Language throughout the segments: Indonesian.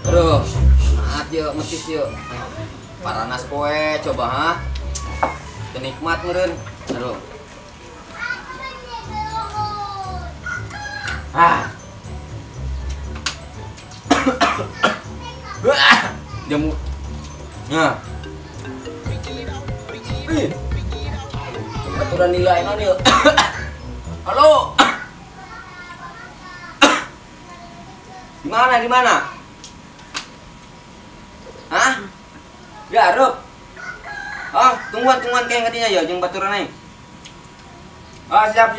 Aduh, maaf yuk, metis yuk. Paranas poe, coba ha. Kenikmat meureun. Aduh. Ah. Jamu. Nah. Ih. Aturan nilai non yuk. Halo. Di mana? Hah? Ya, Rup. Oh, tungguan kayak katanya ya, jeung baturan aing. Oh, siap.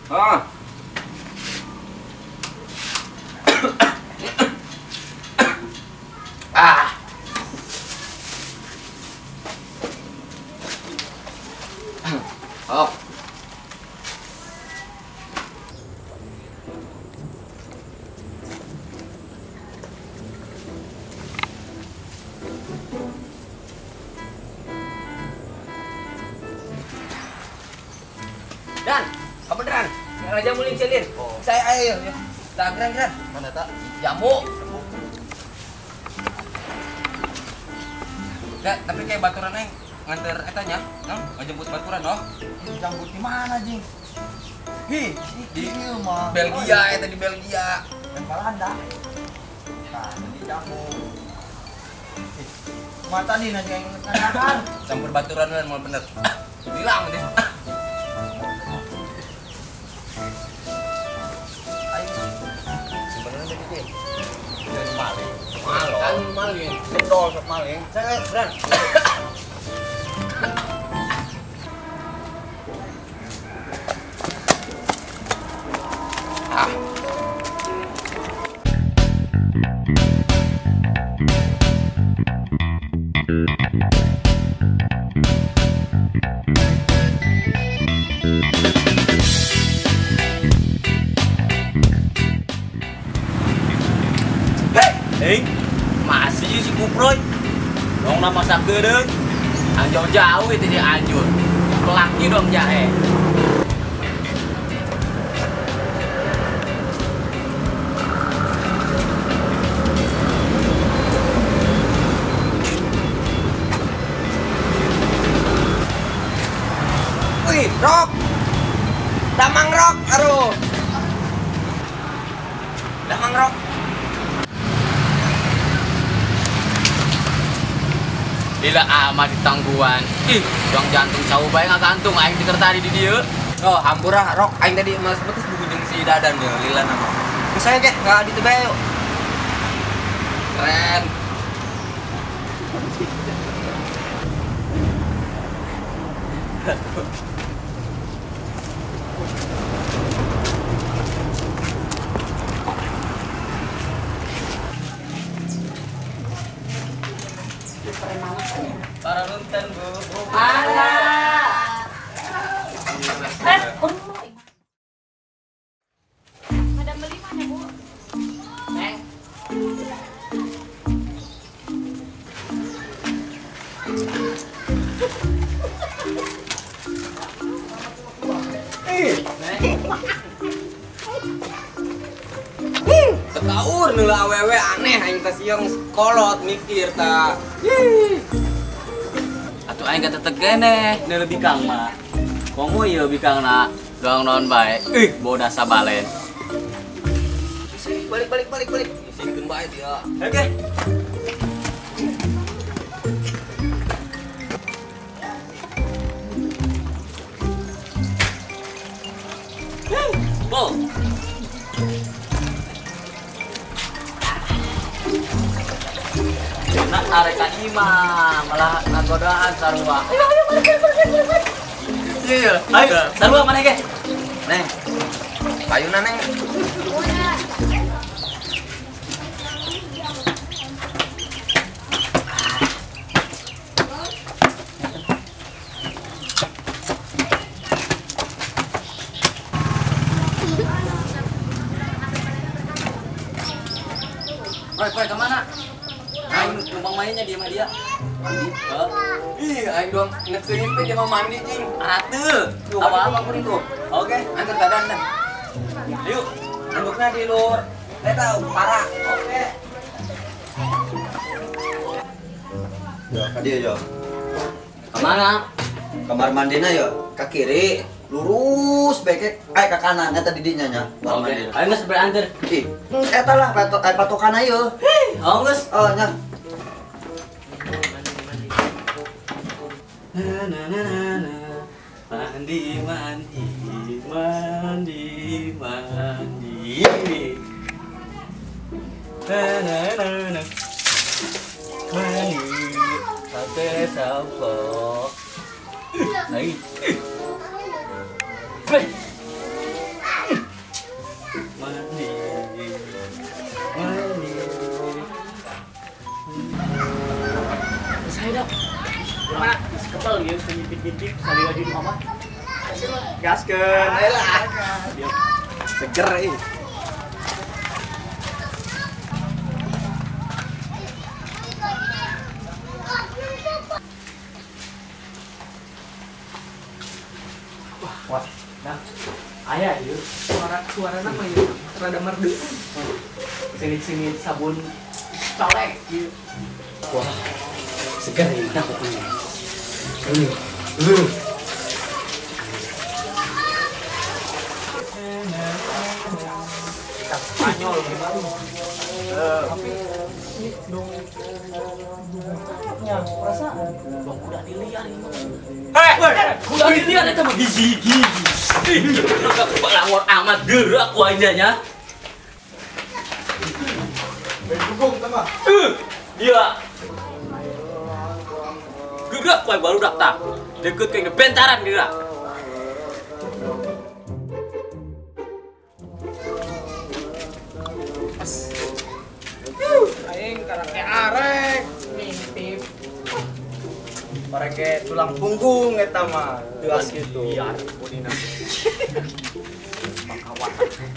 Oh. Ah. Oh. Dan, kebenaran. Raja muling silin. Oh. Saya ayo ya. Dah geran. Mana tak? Jamu. Ya, tapi kayak baturan aing nganter etanya, ngajemput baturan loh. Jambut di mana, Jing? Hi, di mah. Belgia eta di Belgia. Dan Belanda. Nah, ini jamu. Mata nih nanti yang kanakan. Campur baturan kan mau bener. Bilang deh. Sebenarnya begitu. Dari maling. Kan maling. Gendol sok maling. Saya beran. Ah. Hei, masih si Kuproy. Dong nama sakedeung. Ang jauh-jauh itu di Anjur. Pelaki dong jahe. Wih, Rok. Damang Rok, aduh. Damang Rok. Lila amat di tangguan. Ih, dong jantung sawu bae ngagantung aing ditertari di dieu. Oh, hampura Rok. Aing tadi mas betis buku jeung si Dadan ya, lila nama. Saya ge enggak di tebe yuk. Keren. Para nonton Bu. Ada beli mana, Bu? Neng. Tekaur nula awewe aneh aing teh siang kolot mikir ta. Atuh aing kateteg keneh, nu leuwih kang mah. Komo ieu bikangna doang naon bae. Ih, bodas sabalen. Balik. Isingkeun bae dia. Oke. Bol. Nak areka imah malah ngagodaan sarua. Iya. Ayo, sarua mana ge? Neng. Payuna Neng. Poy, kemana? Aing numpang mainnya di sama dia. Mandi? Ih, aing doang ngeserin teh dia mau mandi, cing. Atuh, Apa pun itu. Oke, antar Dadan dah. Yuk, duduknya di luar. Tahu, parah. Oke. Dia yo. Kemana? Kamar mandinya yo ke kiri, lurus beke ke kanan eta didinya nya. Kamar Oke, mandina. ayo geus berantar. Ih, eta lah patokan ayo. Oh geus. Oh nya. Mandi mandi mandi mandi. Mandi pakai sampo. Lagi. Mandi mandi. Saya dah. Mana? Kepal ya, ngintip-ngintip sekali lagi di mama. Gaskeun. Ayolah. Seger ini. Wah, nah, ayah yuk. Suara apa yuk? Rada merdu. Singit-singit sabun colek yuk. Wah, segar ini nah pokoknya. Spanyol gimana? Tapi ini dongnya perasaan dong udah dilihat ini. Udah dilihat itu mah gigi. Enggak pelawar amat gerak wajahnya. Dukung sama. Iya. Gerak wae baru daftar. Deket ke bentaran gerak. Aing karake arek ngintip. Pareke tulang punggung eta mah. Tuas gitu. Iya, bodina. Pakawatan.